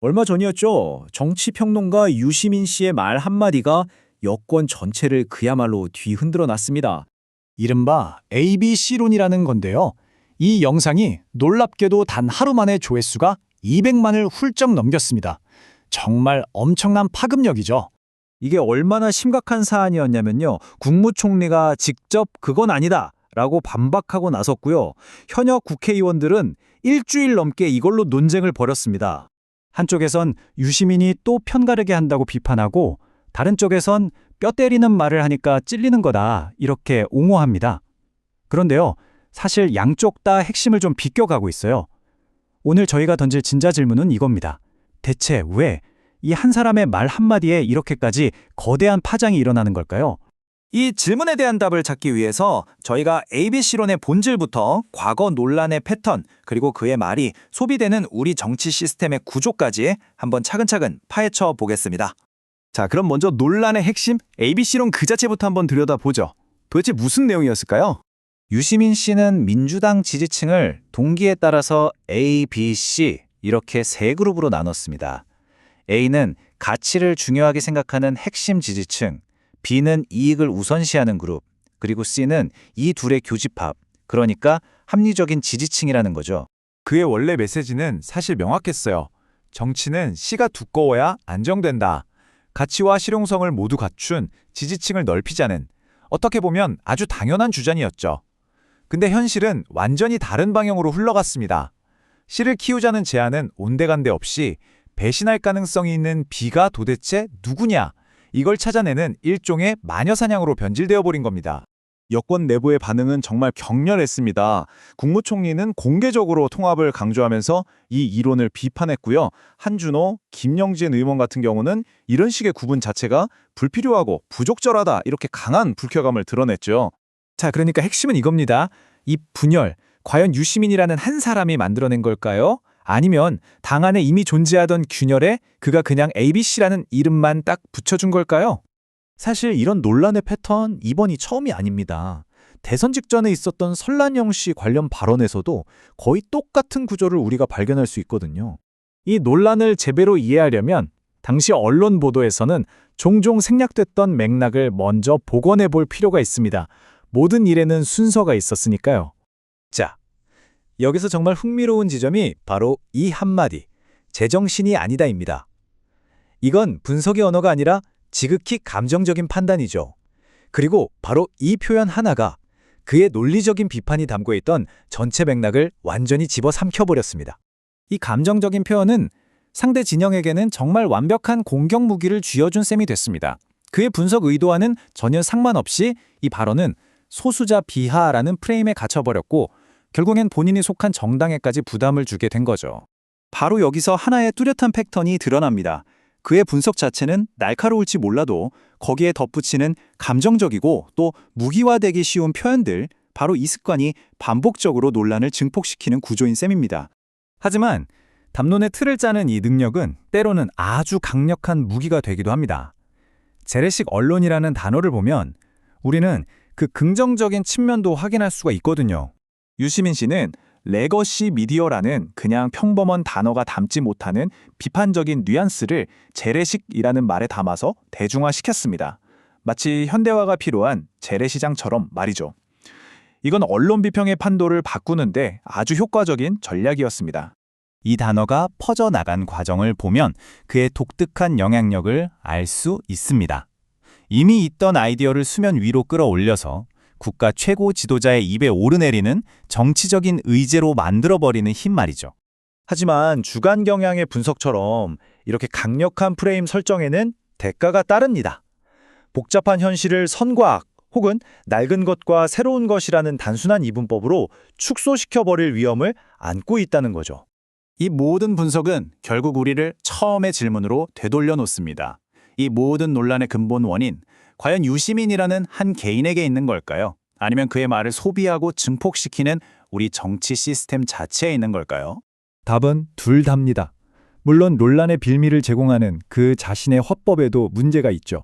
얼마 전이었죠. 정치평론가 유시민 씨의 말 한마디가 여권 전체를 그야말로 뒤흔들어 놨습니다. 이른바 ABC론이라는 건데요. 이 영상이 놀랍게도 단 하루 만에 조회수가 200만을 훌쩍 넘겼습니다. 정말 엄청난 파급력이죠. 이게 얼마나 심각한 사안이었냐면요. 국무총리가 직접 그건 아니다 라고 반박하고 나섰고요. 현역 국회의원들은 일주일 넘게 이걸로 논쟁을 벌였습니다. 한쪽에선 유시민이 또 편가르게 한다고 비판하고 다른 쪽에선 뼈 때리는 말을 하니까 찔리는 거다 이렇게 옹호합니다. 그런데요. 사실 양쪽 다 핵심을 좀 비껴가고 있어요. 오늘 저희가 던질 진짜 질문은 이겁니다. 대체 왜 이 한 사람의 말 한마디에 이렇게까지 거대한 파장이 일어나는 걸까요? 이 질문에 대한 답을 찾기 위해서 저희가 ABC론의 본질부터 과거 논란의 패턴, 그리고 그의 말이 소비되는 우리 정치 시스템의 구조까지 한번 차근차근 파헤쳐 보겠습니다. 자, 그럼 먼저 논란의 핵심 ABC론 그 자체부터 한번 들여다보죠. 도대체 무슨 내용이었을까요? 유시민 씨는 민주당 지지층을 동기에 따라서 A, B, C 이렇게 세 그룹으로 나눴습니다. A는 가치를 중요하게 생각하는 핵심 지지층, B는 이익을 우선시하는 그룹, 그리고 C는 이 둘의 교집합, 그러니까 합리적인 지지층이라는 거죠. 그의 원래 메시지는 사실 명확했어요. 정치는 씨가 두꺼워야 안정된다. 가치와 실용성을 모두 갖춘 지지층을 넓히자는, 어떻게 보면 아주 당연한 주장이었죠. 근데 현실은 완전히 다른 방향으로 흘러갔습니다. 씨를 키우자는 제안은 온데간데 없이 배신할 가능성이 있는 B가 도대체 누구냐? 이걸 찾아내는 일종의 마녀사냥으로 변질되어 버린 겁니다. 여권 내부의 반응은 정말 격렬했습니다. 국무총리는 공개적으로 통합을 강조하면서 이 이론을 비판했고요. 한준호, 김영진 의원 같은 경우는 이런 식의 구분 자체가 불필요하고 부적절하다 이렇게 강한 불쾌감을 드러냈죠. 자, 그러니까 핵심은 이겁니다. 이 분열, 과연 유시민이라는 한 사람이 만들어낸 걸까요? 아니면 당 안에 이미 존재하던 균열에 그가 그냥 ABC라는 이름만 딱 붙여준 걸까요? 사실 이런 논란의 패턴 이번이 처음이 아닙니다. 대선 직전에 있었던 설란영 씨 관련 발언에서도 거의 똑같은 구조를 우리가 발견할 수 있거든요. 이 논란을 제대로 이해하려면 당시 언론 보도에서는 종종 생략됐던 맥락을 먼저 복원해 볼 필요가 있습니다. 모든 일에는 순서가 있었으니까요. 자, 여기서 정말 흥미로운 지점이 바로 이 한마디, 제정신이 아니다입니다. 이건 분석의 언어가 아니라 지극히 감정적인 판단이죠. 그리고 바로 이 표현 하나가 그의 논리적인 비판이 담고 있던 전체 맥락을 완전히 집어삼켜버렸습니다. 이 감정적인 표현은 상대 진영에게는 정말 완벽한 공격 무기를 쥐어준 셈이 됐습니다. 그의 분석 의도와는 전혀 상관없이 이 발언은 소수자 비하라는 프레임에 갇혀버렸고 결국엔 본인이 속한 정당에까지 부담을 주게 된 거죠. 바로 여기서 하나의 뚜렷한 패턴이 드러납니다. 그의 분석 자체는 날카로울지 몰라도 거기에 덧붙이는 감정적이고 또 무기화되기 쉬운 표현들, 바로 이 습관이 반복적으로 논란을 증폭시키는 구조인 셈입니다. 하지만 담론의 틀을 짜는 이 능력은 때로는 아주 강력한 무기가 되기도 합니다. 재래식 언론이라는 단어를 보면 우리는 그 긍정적인 측면도 확인할 수가 있거든요. 유시민 씨는 레거시 미디어라는 그냥 평범한 단어가 담지 못하는 비판적인 뉘앙스를 재래식이라는 말에 담아서 대중화시켰습니다. 마치 현대화가 필요한 재래시장처럼 말이죠. 이건 언론 비평의 판도를 바꾸는데 아주 효과적인 전략이었습니다. 이 단어가 퍼져나간 과정을 보면 그의 독특한 영향력을 알 수 있습니다. 이미 있던 아이디어를 수면 위로 끌어올려서 국가 최고 지도자의 입에 오르내리는 정치적인 의제로 만들어버리는 힘 말이죠. 하지만 주간 경향의 분석처럼 이렇게 강력한 프레임 설정에는 대가가 따릅니다. 복잡한 현실을 선과악 혹은 낡은 것과 새로운 것이라는 단순한 이분법으로 축소시켜버릴 위험을 안고 있다는 거죠. 이 모든 분석은 결국 우리를 처음의 질문으로 되돌려 놓습니다. 이 모든 논란의 근본 원인, 과연 유시민이라는 한 개인에게 있는 걸까요? 아니면 그의 말을 소비하고 증폭시키는 우리 정치 시스템 자체에 있는 걸까요? 답은 둘 다입니다. 물론 논란의 빌미를 제공하는 그 자신의 화법에도 문제가 있죠.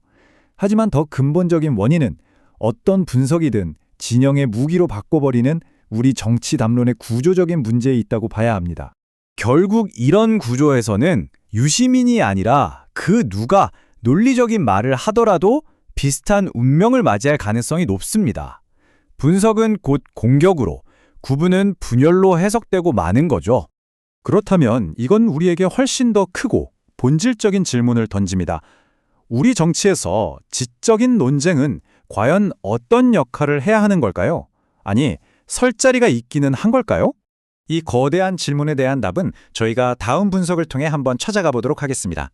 하지만 더 근본적인 원인은 어떤 분석이든 진영의 무기로 바꿔버리는 우리 정치 담론의 구조적인 문제에 있다고 봐야 합니다. 결국 이런 구조에서는 유시민이 아니라 그 누가 논리적인 말을 하더라도 비슷한 운명을 맞이할 가능성이 높습니다. 분석은 곧 공격으로, 구분은 분열로 해석되고 마는 거죠. 그렇다면 이건 우리에게 훨씬 더 크고 본질적인 질문을 던집니다. 우리 정치에서 지적인 논쟁은 과연 어떤 역할을 해야 하는 걸까요? 아니, 설 자리가 있기는 한 걸까요? 이 거대한 질문에 대한 답은 저희가 다음 분석을 통해 한번 찾아가 보도록 하겠습니다.